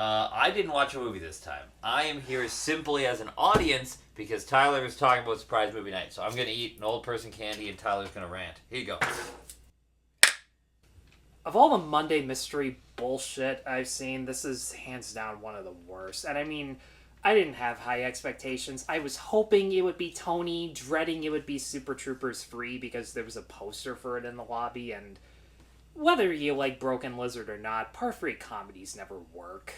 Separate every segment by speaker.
Speaker 1: I didn't watch a movie this time. I am here simply as an audience because Tyler is talking about surprise movie night. So I'm going to eat an old person candy and Tyler's going to rant. Here you go.
Speaker 2: Of all the Monday mystery bullshit I've seen, this is hands down one of the worst. And I mean, I didn't have high expectations. I was hoping it would be Tony, dreading it would be Super Troopers 3 because there was a poster for it in the lobby, and whether you like Broken Lizard or not, par 3 comedies never work.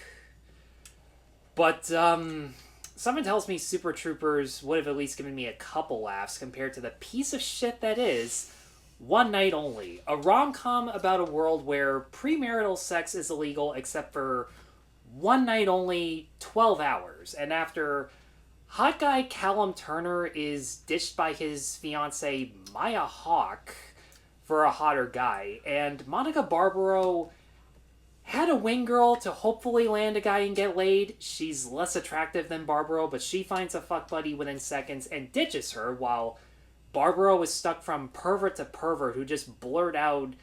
Speaker 2: But, someone tells me Super Troopers would have at least given me a couple laughs compared to the piece of shit that is One Night Only, a rom-com about a world where premarital sex is illegal except for one night only, 12 hours. And after hot guy Callum Turner is ditched by his fiancée Maya Hawke for a hotter guy, and Monica Barbaro had a wing girl to hopefully land a guy and get laid. She's less attractive than Barbaro, but she finds a fuck buddy within seconds and ditches her, while Barbaro is stuck from pervert to pervert who just blurt out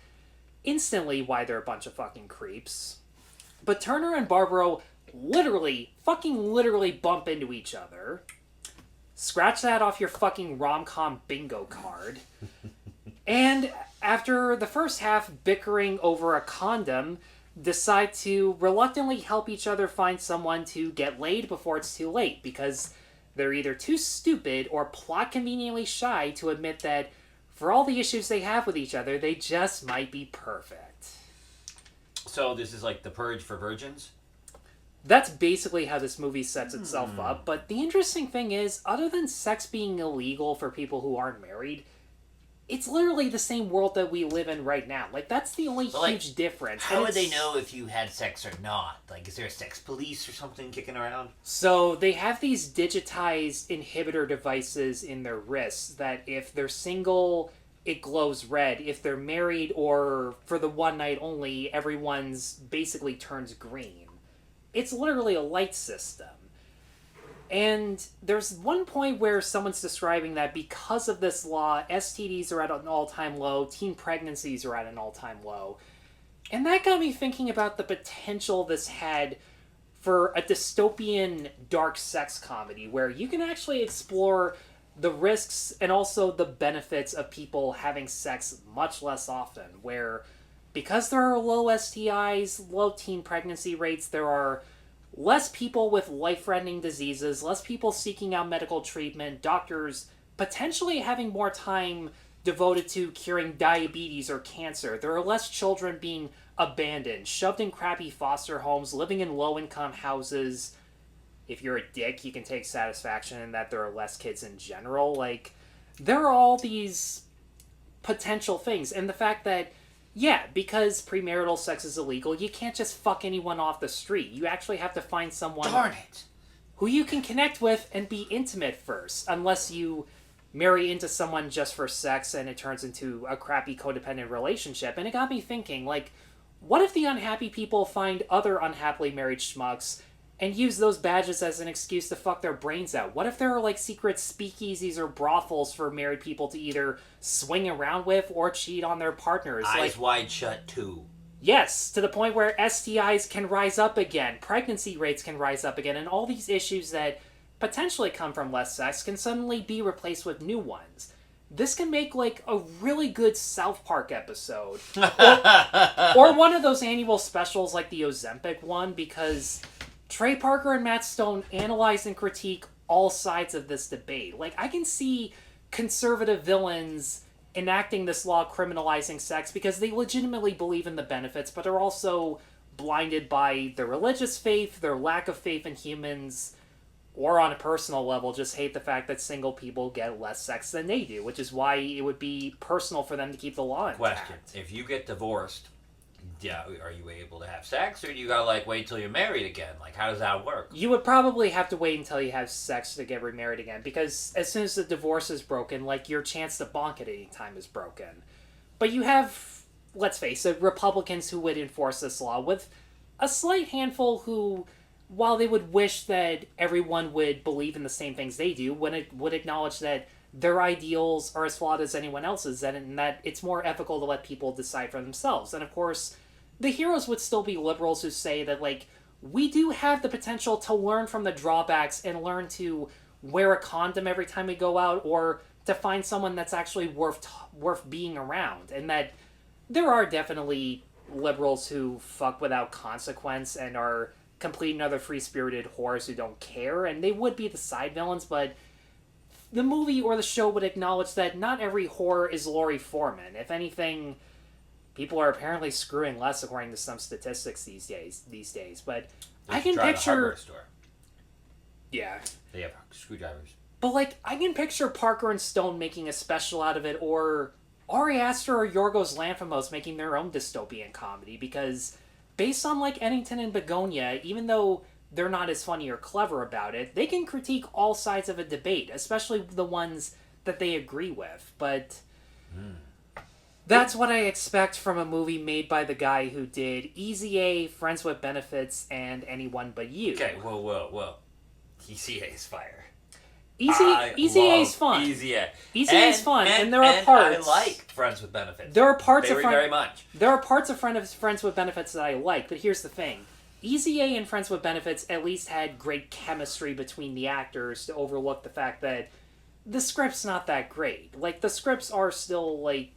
Speaker 2: instantly why they're a bunch of fucking creeps. But Turner and Barbaro literally bump into each other. Scratch that off your fucking rom-com bingo card. And after the first half bickering over a condom, decide to reluctantly help each other find someone to get laid before it's too late, because they're either too stupid or plot conveniently shy to admit that for all the issues they have with each other, they just might be perfect.
Speaker 1: So this is like The Purge for virgins?
Speaker 2: That's basically how this movie sets itself up, but the interesting thing is, other than sex being illegal for people who aren't married, it's literally the same world that we live in right now. Like, that's the only huge difference.
Speaker 1: How would they know if you had sex or not? Like, is there a sex police or something kicking around?
Speaker 2: So, they have these digitized inhibitor devices in their wrists that if they're single, it glows red. If they're married or for the one night only, everyone's basically turns green. It's literally a light system. And there's one point where someone's describing that because of this law, STDs are at an all-time low, teen pregnancies are at an all-time low. And that got me thinking about the potential this had for a dystopian dark sex comedy where you can actually explore the risks and also the benefits of people having sex much less often, where because there are low STIs, low teen pregnancy rates, there are less people with life-threatening diseases, less people seeking out medical treatment, doctors potentially having more time devoted to curing diabetes or cancer. There are less children being abandoned, shoved in crappy foster homes, living in low-income houses. If you're a dick, you can take satisfaction in that there are less kids in general. Like, there are all these potential things. And the fact that, yeah, because premarital sex is illegal, you can't just fuck anyone off the street. You actually have to find someone
Speaker 1: Darn it!
Speaker 2: Who you can connect with and be intimate first, unless you marry into someone just for sex and it turns into a crappy codependent relationship. And it got me thinking, like, what if the unhappy people find other unhappily married schmucks and use those badges as an excuse to fuck their brains out? What if there are, like, secret speakeasies or brothels for married people to either swing around with or cheat on their partners?
Speaker 1: Eyes Wide Shut 2.
Speaker 2: Yes, to the point where STIs can rise up again, pregnancy rates can rise up again, and all these issues that potentially come from less sex can suddenly be replaced with new ones. This can make, like, a really good South Park episode. Or one of those annual specials like the Ozempic one, because Trey Parker and Matt Stone analyze and critique all sides of this debate. Like, I can see conservative villains enacting this law criminalizing sex because they legitimately believe in the benefits, but are also blinded by their religious faith, their lack of faith in humans, or on a personal level just hate the fact that single people get less sex than they do, which is why it would be personal for them to keep the law intact.
Speaker 1: Question. If you get divorced, yeah, are you able to have sex, or do you gotta, like, wait till you're married again? Like, how does that work?
Speaker 2: You would probably have to wait until you have sex to get remarried again, because as soon as the divorce is broken, like, your chance to bonk at any time is broken. But you have, let's face it, Republicans who would enforce this law, with a slight handful who, while they would wish that everyone would believe in the same things they do, would acknowledge that their ideals are as flawed as anyone else's, and that it's more ethical to let people decide for themselves. And of course, the heroes would still be liberals who say that, like, we do have the potential to learn from the drawbacks and learn to wear a condom every time we go out, or to find someone that's actually worth being around. And that there are definitely liberals who fuck without consequence and are complete and other free-spirited whores who don't care, and they would be the side villains, but the movie or the show would acknowledge that not every whore is Laurie Foreman. If anything, people are apparently screwing less according to some statistics these days. But I can picture...
Speaker 1: hardware store.
Speaker 2: Yeah.
Speaker 1: They have screwdrivers.
Speaker 2: But, like, I can picture Parker and Stone making a special out of it, or Ari Aster or Yorgos Lanthimos making their own dystopian comedy, because based on, like, Eddington and Begonia, even though they're not as funny or clever about it, they can critique all sides of a debate, especially the ones that they agree with. But that's what I expect from a movie made by the guy who did Easy A, Friends with Benefits, and Anyone But You.
Speaker 1: Okay, whoa. Easy A is fire.
Speaker 2: Easy A's fun.
Speaker 1: Easy A.
Speaker 2: Easy A's fun, and there are parts...
Speaker 1: I like Friends with Benefits.
Speaker 2: There are parts of
Speaker 1: very much.
Speaker 2: There are parts of Friends with Benefits that I like, but here's the thing. Easy A and Friends with Benefits at least had great chemistry between the actors to overlook the fact that the script's not that great. Like, the scripts are still, like...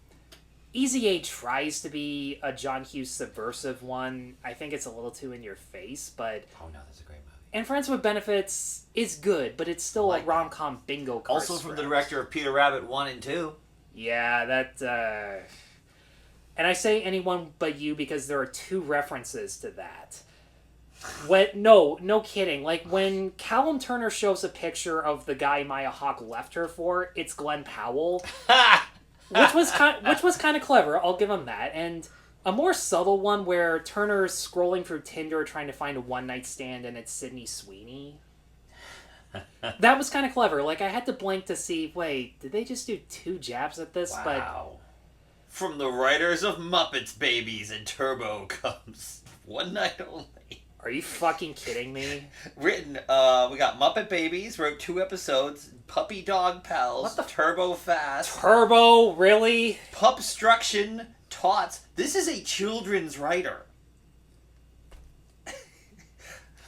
Speaker 2: Easy A tries to be a John Hughes subversive one. I think it's a little too in your face, but...
Speaker 1: Oh no, that's a great movie.
Speaker 2: And Friends with Benefits is good, but it's still a rom-com bingo card
Speaker 1: Also from the director of Peter Rabbit 1 and 2.
Speaker 2: Yeah, that, And I say Anyone But You because there are 2 references to that. No kidding. Like, when Callum Turner shows a picture of the guy Maya Hawke left her for, it's Glenn Powell. which was kind of clever, I'll give him that. And a more subtle one where Turner's scrolling through Tinder trying to find a one-night stand and it's Sydney Sweeney. That was kind of clever. Like, I had to blink to see, wait, did they just do 2 jabs at this?
Speaker 1: Wow. From the writers of Muppets Babies and Turbo comes One Night Only.
Speaker 2: Are you fucking kidding me?
Speaker 1: Written, we got Muppet Babies, wrote 2 episodes, Puppy Dog Pals,
Speaker 2: What the
Speaker 1: Turbo Fast.
Speaker 2: Turbo, really?
Speaker 1: Pupstruction, Tots. This is a children's writer.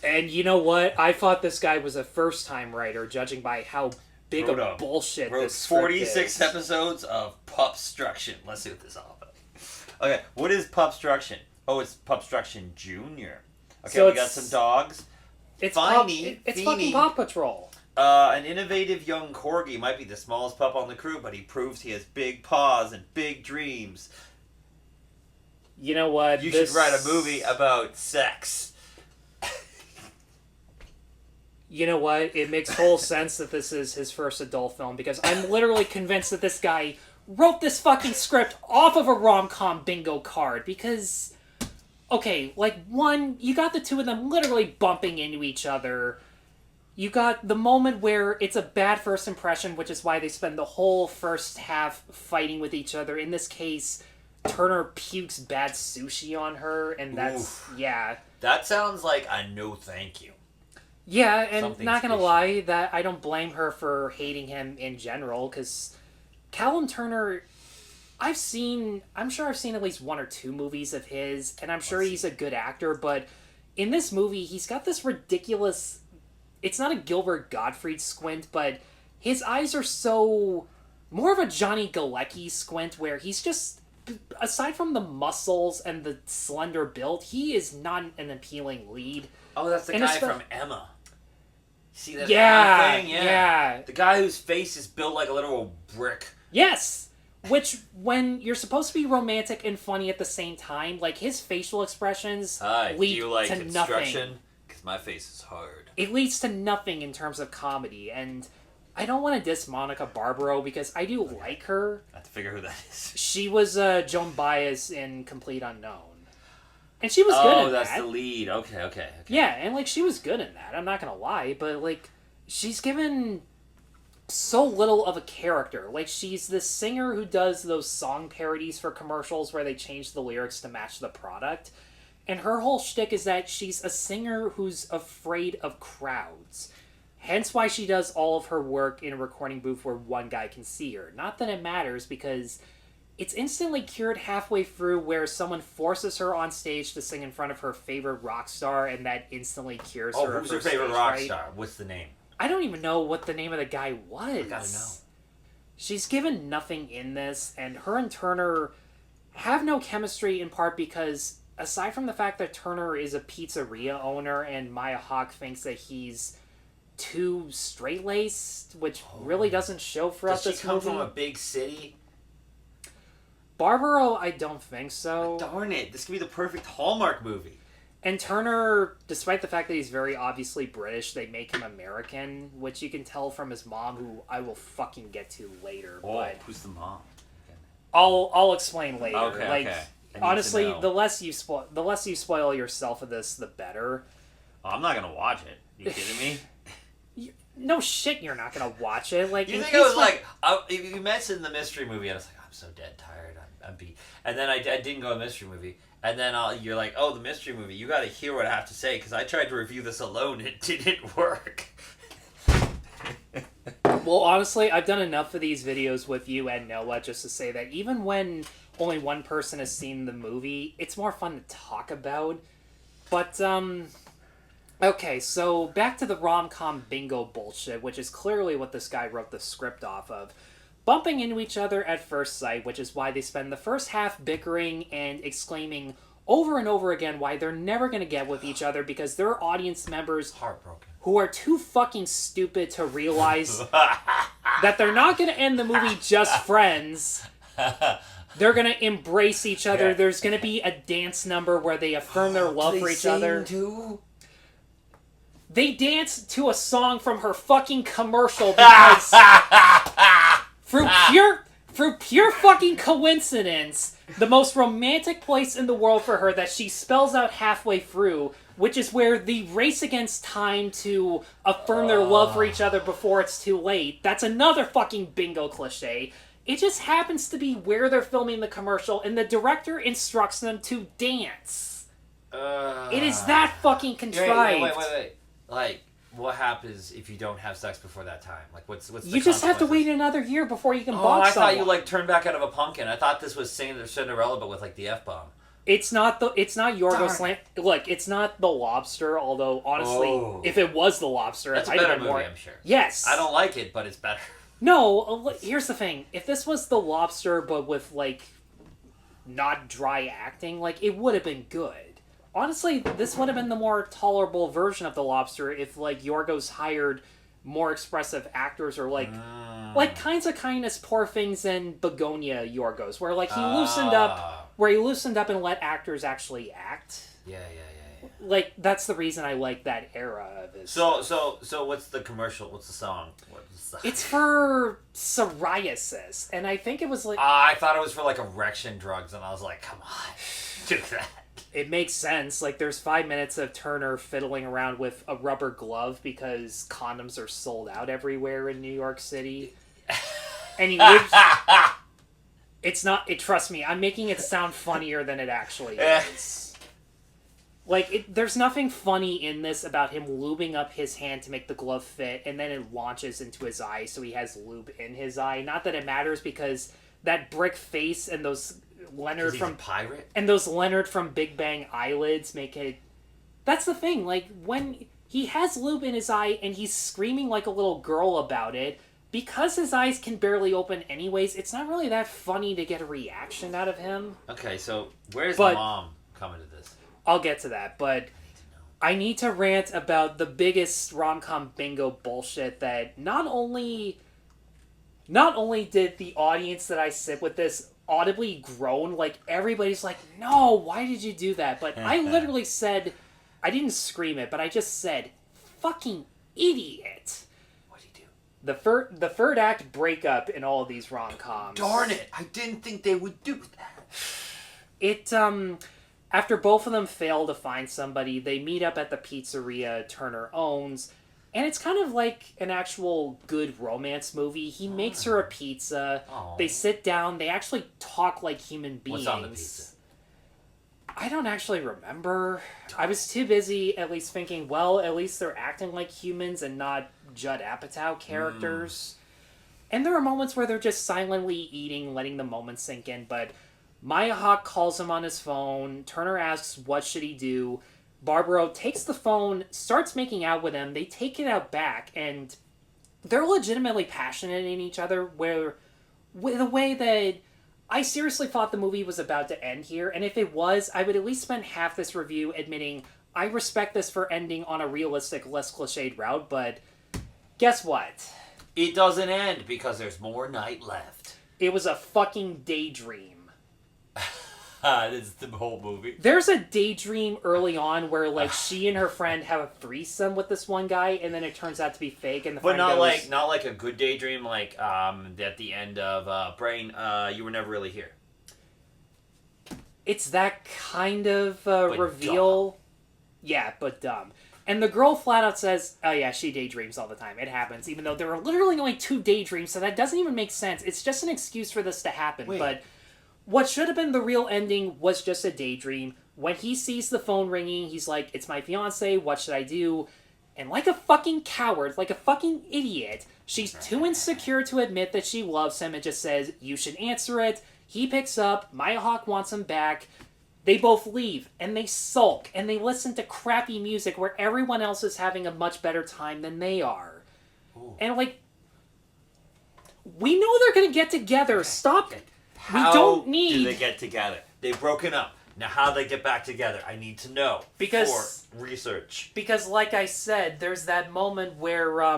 Speaker 2: And you know what? I thought this guy was a first-time writer, judging by how big of bullshit this script
Speaker 1: 46
Speaker 2: is.
Speaker 1: episodes of Pupstruction. Let's see what this is all about. Okay, what is Pupstruction? Oh, it's Pupstruction Junior. Okay, so we got some dogs.
Speaker 2: It's fucking Paw Patrol.
Speaker 1: An innovative young corgi might be the smallest pup on the crew, but he proves he has big paws and big dreams.
Speaker 2: You know what?
Speaker 1: You should write a movie about sex.
Speaker 2: You know what? It makes whole sense that this is his first adult film, because I'm literally convinced that this guy wrote this fucking script off of a rom-com bingo card, because... Okay, like, one, you got the 2 of them literally bumping into each other. You got the moment where it's a bad first impression, which is why they spend the whole first half fighting with each other. In this case, Turner pukes bad sushi on her, and that's... Oof. Yeah.
Speaker 1: That sounds like a no thank you.
Speaker 2: Yeah, and not gonna lie, that I don't blame her for hating him in general, because Callum Turner... I'm sure I've seen at least 1 or 2 movies of his, and I'm sure he's a good actor, but in this movie, he's got this ridiculous... It's not a Gilbert Gottfried squint, but his eyes are so... More of a Johnny Galecki squint, where he's just... Aside from the muscles and the slender build, he is not an appealing lead.
Speaker 1: Oh, that's the guy from Emma. See that
Speaker 2: Emma
Speaker 1: thing?
Speaker 2: Yeah.
Speaker 1: The guy whose face is built like a literal brick.
Speaker 2: Yes! Which, when you're supposed to be romantic and funny at the same time, like, his facial expressions lead to nothing.
Speaker 1: Because my face is hard.
Speaker 2: It leads to nothing in terms of comedy, and I don't want to diss Monica Barbaro, because I do like her.
Speaker 1: I have to figure who that is.
Speaker 2: She was Joan Baez in Complete Unknown. And she was good in that. Oh,
Speaker 1: that's the lead. Okay.
Speaker 2: Yeah, and, like, she was good in that. I'm not gonna lie, but, like, she's given... so little of a character. Like, she's this singer who does those song parodies for commercials where they change the lyrics to match the product. And her whole shtick is that she's a singer who's afraid of crowds. Hence why she does all of her work in a recording booth where one guy can see her. Not that it matters, because it's instantly cured halfway through where someone forces her on stage to sing in front of her favorite rock star, and that instantly cures her.
Speaker 1: Who's her favorite rock star? What's the name?
Speaker 2: I don't even know what the name of the guy was.
Speaker 1: I gotta know.
Speaker 2: She's given nothing in this, and her and Turner have no chemistry in part because, aside from the fact that Turner is a pizzeria owner and Maya Hawke thinks that he's too straight-laced, which really doesn't show throughout this movie. Does she come
Speaker 1: from a big city?
Speaker 2: Barbaro, I don't think so.
Speaker 1: Darn it, this could be the perfect Hallmark movie.
Speaker 2: And Turner, despite the fact that he's very obviously British, they make him American, which you can tell from his mom, who I will fucking get to later.
Speaker 1: Oh,
Speaker 2: but
Speaker 1: who's the mom?
Speaker 2: I'll explain later.
Speaker 1: Okay.
Speaker 2: Honestly, the less you spoil yourself of this, the better.
Speaker 1: Oh, I'm not gonna watch it. You kidding me?
Speaker 2: No shit, you're not gonna watch it. Like,
Speaker 1: you think I was like, you mentioned the mystery movie, and I was like, I'm so dead tired. I'm beat. And then I didn't go to the mystery movie. And then you're like, oh, the mystery movie. You got to hear what I have to say because I tried to review this alone. It didn't work.
Speaker 2: Well, honestly, I've done enough of these videos with you and Noah just to say that even when only one person has seen the movie, it's more fun to talk about. But, okay, so back to the rom-com bingo bullshit, which is clearly what this guy wrote the script off of. Bumping into each other at first sight, which is why they spend the first half bickering and exclaiming over and over again why they're never going to get with each other because they're audience members
Speaker 1: heartbroken
Speaker 2: who are too fucking stupid to realize that they're not going to end the movie just friends. They're going to embrace each other. Yeah. There's going to be a dance number where they affirm their love for each other.
Speaker 1: Too?
Speaker 2: They dance to a song from her fucking commercial because through pure fucking coincidence, the most romantic place in the world for her that she spells out halfway through, which is where the race against time to affirm their love for each other before it's too late. That's another fucking bingo cliche. It just happens to be where they're filming the commercial, and the director instructs them to dance. It is that fucking contrived.
Speaker 1: Wait. Like, what happens if you don't have sex before that time? Like, what's the
Speaker 2: You just have to wait another year before you can bonk someone.
Speaker 1: I thought you, like, turned back out of a pumpkin. I thought this was singing the Cinderella, but with, like, the F-bomb.
Speaker 2: It's not Yorgos Look, it's not The Lobster, although, honestly, if it was The Lobster,
Speaker 1: that's a better movie, I'm sure.
Speaker 2: Yes.
Speaker 1: I don't like it, but it's better.
Speaker 2: No, here's the thing. If this was The Lobster, but with, like, not dry acting, like, it would have been good. Honestly, this would have been the more tolerable version of The Lobster if, like, Yorgos hired more expressive actors or, like Kinds of Kindness, Poor Things, and Begonia Yorgos, where, like, he loosened up and let actors actually act.
Speaker 1: Yeah.
Speaker 2: Like, that's the reason I like that era of his
Speaker 1: So what's the commercial? What's the song?
Speaker 2: It's for psoriasis, and I think it was, like...
Speaker 1: I thought it was for, like, erection drugs, and I was like, come on, do that.
Speaker 2: It makes sense. Like, there's 5 minutes of Turner fiddling around with a rubber glove because condoms are sold out everywhere in New York City. And he lives... Trust me, I'm making it sound funnier than it actually is. Like, there's nothing funny in this about him lubing up his hand to make the glove fit, and then it launches into his eye, so he has lube in his eye. Not that it matters, because that brick face and those... Leonard from
Speaker 1: pirate,
Speaker 2: and those Leonard from Big Bang eyelids make it. That's the thing. Like, when he has lube in his eye and he's screaming like a little girl about it, because his eyes can barely open anyways. It's not really that funny to get a reaction out of him.
Speaker 1: Okay, so where's the mom coming to this?
Speaker 2: I'll get to that, but I need to rant about the biggest rom-com bingo bullshit that not only did the audience that I sit with this audibly groan, like, everybody's like, no, why did you do that? But I literally said, I didn't scream it, but I just said, fucking idiot.
Speaker 1: What'd he do?
Speaker 2: The third act breakup in all of these rom-coms.
Speaker 1: Darn it, I didn't think they would do that.
Speaker 2: It, after both of them fail to find somebody, they meet up at the pizzeria Turner owns, and it's kind of like an actual good romance movie. He makes her a pizza. Oh. They sit down. They actually talk like human beings.
Speaker 1: What's on the pizza?
Speaker 2: I don't actually remember. I was too busy at least thinking, well, at least they're acting like humans and not Judd Apatow characters. And there are moments where they're just silently eating, letting the moment sink in, but Maya Hawke calls him on his phone. Turner asks, what should he do? Barbaro takes the phone, starts making out with him. They take it out back, and they're legitimately passionate in each other, where with a way that I seriously thought the movie was about to end here, and if it was, I would at least spend half this review admitting I respect this for ending on a realistic, less cliched route, but guess what?
Speaker 1: It doesn't end because there's more night left.
Speaker 2: It was a fucking daydream.
Speaker 1: This is the whole movie.
Speaker 2: There's a daydream early on where, like, she and her friend have a threesome with this one guy, and then it turns out to be fake, and the friend goes...
Speaker 1: not like a good daydream, like, at the end of Brain, you were never really here.
Speaker 2: It's that kind of reveal. Dumb. Yeah, but dumb. And the girl flat out says, oh yeah, she daydreams all the time. It happens, even though there are literally only 2 daydreams, so that doesn't even make sense. It's just an excuse for this to happen, but... What should have been the real ending was just a daydream. When he sees the phone ringing, he's like, it's my fiancé, what should I do? And like a fucking coward, like a fucking idiot, she's too insecure to admit that she loves him and just says, you should answer it. He picks up, Maya Hawke wants him back. They both leave, and they sulk, and they listen to crappy music where everyone else is having a much better time than they are. Ooh. And like, we know they're gonna get together, stop it.
Speaker 1: How do they get together? They've broken up. Now, how do they get back together? I need to know for research.
Speaker 2: Because, like I said, there's that moment where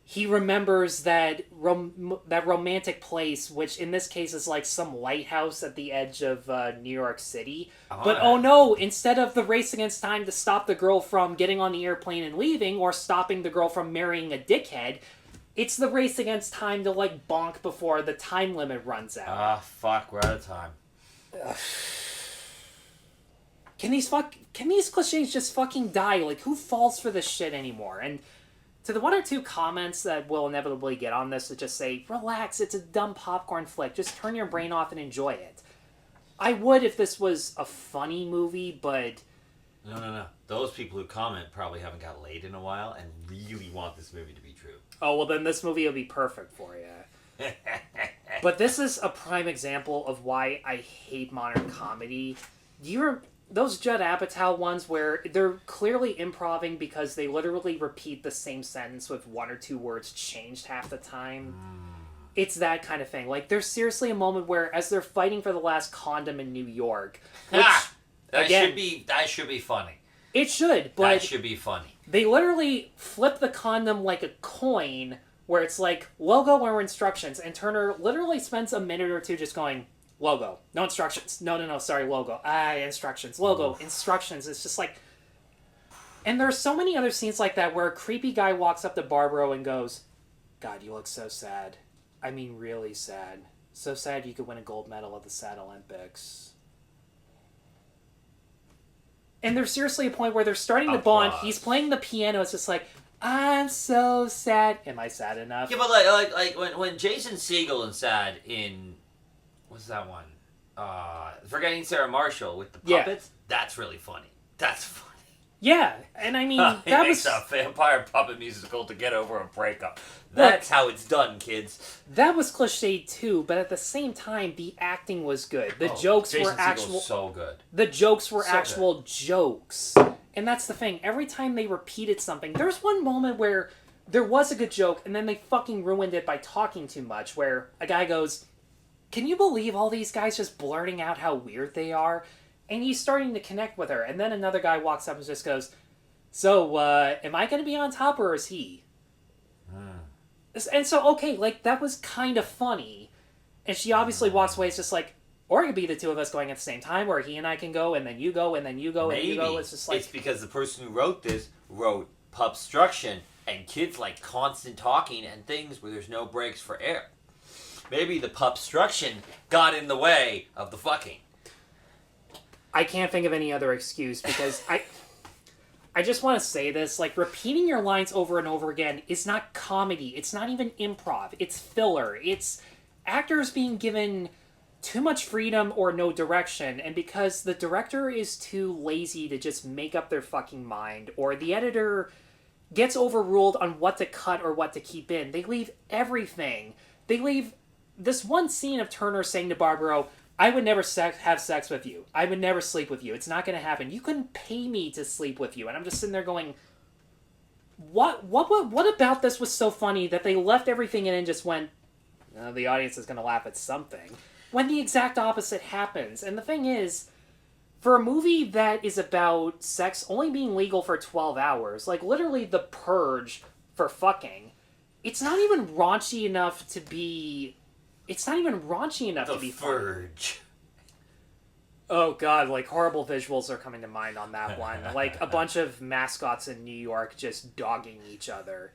Speaker 2: he remembers that romantic place, which in this case is like some lighthouse at the edge of New York City. But oh no, instead of the race against time to stop the girl from getting on the airplane and leaving, or stopping the girl from marrying a dickhead... It's the race against time to, like, bonk before the time limit runs out.
Speaker 1: Ah, fuck, we're out of time.
Speaker 2: Can these cliches just fucking die? Like, who falls for this shit anymore? And to the 1 or 2 comments that will inevitably get on this that just say, relax, it's a dumb popcorn flick, just turn your brain off and enjoy it. I would if this was a funny movie, but...
Speaker 1: No. Those people who comment probably haven't got laid in a while and really want this movie to be true.
Speaker 2: Oh, well then this movie will be perfect for you. But this is a prime example of why I hate modern comedy. Those Judd Apatow ones where they're clearly improving because they literally repeat the same sentence with 1 or 2 words changed half the time. It's that kind of thing. Like, there's seriously a moment where, as they're fighting for the last condom in New York... Which,
Speaker 1: that should be funny.
Speaker 2: It should, but...
Speaker 1: That should be funny.
Speaker 2: They literally flip the condom like a coin, where it's like, logo or instructions, and Turner literally spends a minute or 2 just going, logo, no instructions, no, sorry, logo, instructions, logo, instructions, it's just like... And there's so many other scenes like that where a creepy guy walks up to Barbaro and goes, God, you look so sad. I mean, really sad. So sad you could win a gold medal at the Sad Olympics. And there's seriously a point where they're starting to bond. He's playing the piano. It's just like, I'm so sad. Am I sad enough?
Speaker 1: Yeah, but like when Jason Segel and sad in what's that one? Forgetting Sarah Marshall with the puppets. Yeah. That's really funny. That's funny.
Speaker 2: Yeah, and I mean
Speaker 1: that makes a vampire puppet musical to get over a breakup. That's how it's done, kids.
Speaker 2: That was cliched too, but at the same time, the acting was good. The jokes
Speaker 1: Jason
Speaker 2: were actual.
Speaker 1: Segel's so good.
Speaker 2: The jokes were actual jokes, and that's the thing. Every time they repeated something, there's one moment where there was a good joke, and then they fucking ruined it by talking too much. Where a guy goes, "Can you believe all these guys just blurting out how weird they are?" And he's starting to connect with her. And then another guy walks up and just goes, so, am I going to be on top or is he? And so, okay, like, that was kind of funny. And she obviously walks away. It's just like, or it could be the 2 of us going at the same time, or he and I can go, and then you go, and then you go, and you go. It's just like...
Speaker 1: It's because the person who wrote this wrote Pupstruction, and kids like constant talking and things where there's no breaks for air. Maybe the Pupstruction got in the way of the fucking.
Speaker 2: I can't think of any other excuse because I just want to say this, like, repeating your lines over and over again is not comedy. It's not even improv. It's filler. It's actors being given too much freedom or no direction, and because the director is too lazy to just make up their fucking mind, or the editor gets overruled on what to cut or what to keep in. They leave everything. They leave this one scene of Turner saying to Barbaro, I would never have sex with you. I would never sleep with you. It's not going to happen. You couldn't pay me to sleep with you. And I'm just sitting there going, what about this was so funny that they left everything in and just went, the audience is going to laugh at something, when the exact opposite happens. And the thing is, for a movie that is about sex only being legal for 12 hours, like literally The Purge for fucking, it's not even raunchy enough to be... It's not even raunchy enough to be funny.
Speaker 1: The Verge.
Speaker 2: Oh god, like horrible visuals are coming to mind on that one. Like a bunch of mascots in New York just dogging each other.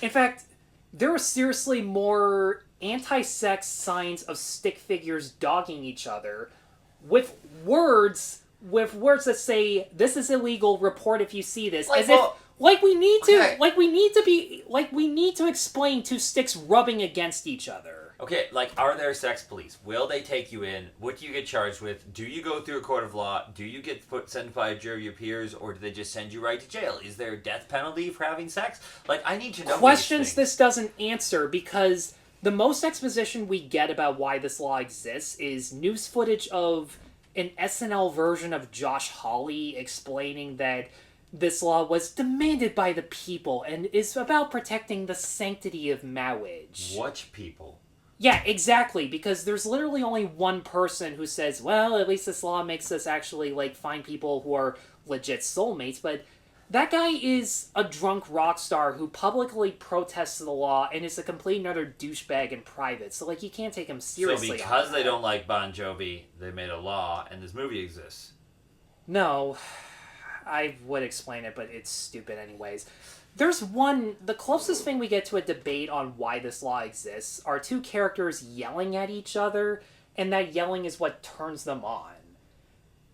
Speaker 2: In fact, there were seriously more anti-sex signs of stick figures dogging each other with words that say, this is illegal, report if you see this.
Speaker 1: Like,
Speaker 2: as if we need to explain two sticks rubbing against each other.
Speaker 1: Okay, like, are there sex police? Will they take you in? What do you get charged with? Do you go through a court of law? Do you get sent by a jury of your peers? Or do they just send you right to jail? Is there a death penalty for having sex? Like, I need to know
Speaker 2: questions this doesn't answer, because the most exposition we get about why this law exists is news footage of an SNL version of Josh Hawley explaining that this law was demanded by the people and is about protecting the sanctity of marriage.
Speaker 1: What people?
Speaker 2: Yeah, exactly, because there's literally only one person who says, well, at least this law makes us actually, like, find people who are legit soulmates, but that guy is a drunk rock star who publicly protests the law and is a complete and utter douchebag in private, so, like, you can't take him seriously.
Speaker 1: So because they don't like Bon Jovi, they made a law, and this movie exists.
Speaker 2: No, I would explain it, but it's stupid anyways. There's the closest thing we get to a debate on why this law exists are two characters yelling at each other, and that yelling is what turns them on.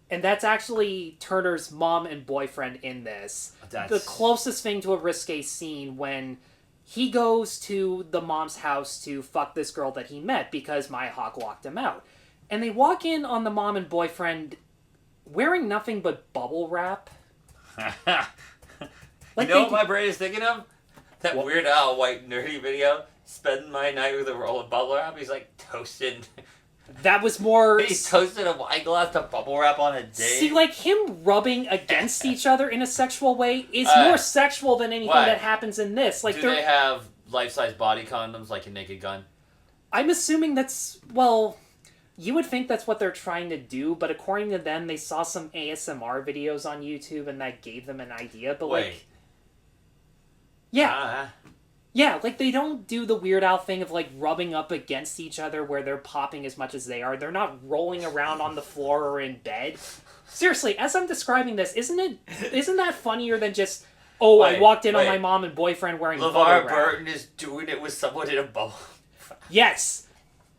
Speaker 2: And that's actually Turner's mom and boyfriend in this. The closest thing to a risque scene when he goes to the mom's house to fuck this girl that he met because Myhawk locked him out. And they walk in on the mom and boyfriend wearing nothing but bubble wrap.
Speaker 1: Like, you know what my brain is thinking of? That Weird Al White nerdy video, spending my night with a roll of bubble wrap. He's like toasting.
Speaker 2: That was more...
Speaker 1: He's toasted a wine glass to bubble wrap on a date.
Speaker 2: See, like, him rubbing against each other in a sexual way is more sexual than anything that happens in this. Like,
Speaker 1: do they have life-size body condoms like in Naked Gun?
Speaker 2: I'm assuming that's... Well, you would think that's what they're trying to do, but according to them, they saw some ASMR videos on YouTube and that gave them an idea, but like... Yeah. Yeah, like, they don't do the Weird Al thing of, like, rubbing up against each other where they're popping as much as they are. They're not rolling around on the floor or in bed. Seriously, as I'm describing this, isn't that funnier than just, I walked in on my mom and boyfriend wearing
Speaker 1: LeVar Burton is doing it with someone in a bubble.
Speaker 2: Yes.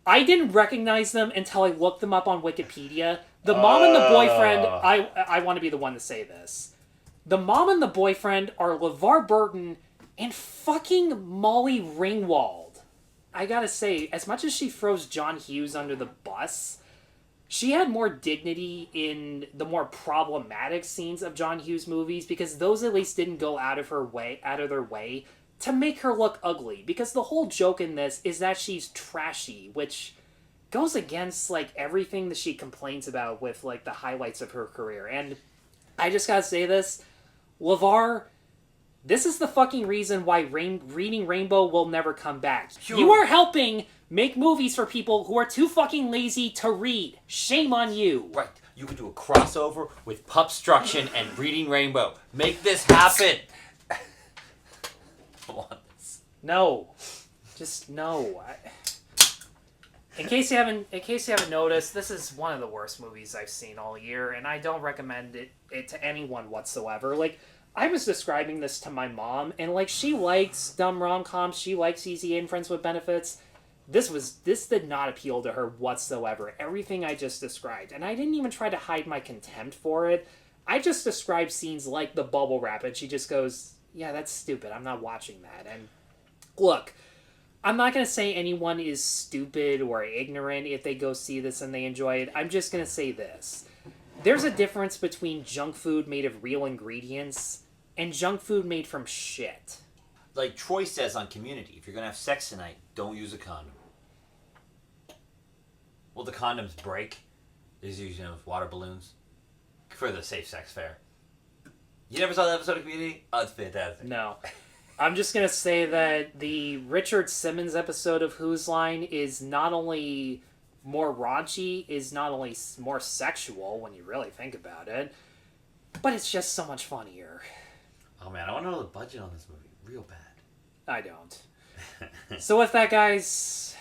Speaker 2: I didn't recognize them until I looked them up on Wikipedia. The mom and the boyfriend, I want to be the one to say this. The mom and the boyfriend are LeVar Burton and fucking Molly Ringwald. I gotta say, as much as she throws John Hughes under the bus, she had more dignity in the more problematic scenes of John Hughes movies, because those at least didn't go out of their way to make her look ugly. Because the whole joke in this is that she's trashy, which goes against, like, everything that she complains about with, like, the highlights of her career. And I just gotta say this, LeVar... This is the fucking reason why Reading Rainbow will never come back. Sure. You are helping make movies for people who are too fucking lazy to read. Shame on you.
Speaker 1: Right. You could do a crossover with Pupstruction and Reading Rainbow. Make this happen. I want this.
Speaker 2: No. Just no. In case you haven't noticed, this is one of the worst movies I've seen all year, and I don't recommend it to anyone whatsoever. Like, I was describing this to my mom, and, like, she likes dumb rom-coms, she likes Easy A and Friends with Benefits. This did not appeal to her whatsoever. Everything I just described. And I didn't even try to hide my contempt for it. I just described scenes like the bubble wrap, and she just goes, yeah, that's stupid, I'm not watching that. And, look, I'm not going to say anyone is stupid or ignorant if they go see this and they enjoy it. I'm just going to say this. There's a difference between junk food made of real ingredients and junk food made from shit.
Speaker 1: Like Troy says on Community, if you're going to have sex tonight, don't use a condom. Will the condoms break? There's usually water balloons for the safe sex fair. You never saw that episode of Community? Oh, it's fantastic.
Speaker 2: No. I'm just going to say that the Richard Simmons episode of Whose Line is not only more raunchy, is not only more sexual when you really think about it, but it's just so much funnier.
Speaker 1: Oh man, I want to know the budget on this movie. Real bad.
Speaker 2: I don't. So with that, guys,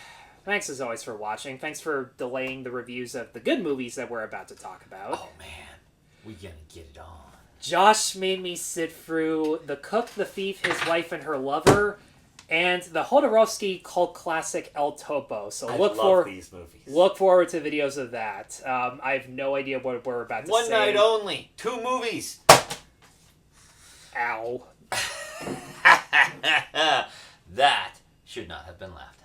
Speaker 2: thanks as always for watching. Thanks for delaying the reviews of the good movies that we're about to talk about.
Speaker 1: Oh man, we gonna get it on.
Speaker 2: Josh made me sit through The Cook, the Thief, His Wife, and Her Lover, and the Jodorowsky cult classic El Topo. So
Speaker 1: I love these movies.
Speaker 2: Look forward to videos of that. I have no idea what we're about to say.
Speaker 1: One night only. 2 movies.
Speaker 2: Ow.
Speaker 1: That should not have been laughed.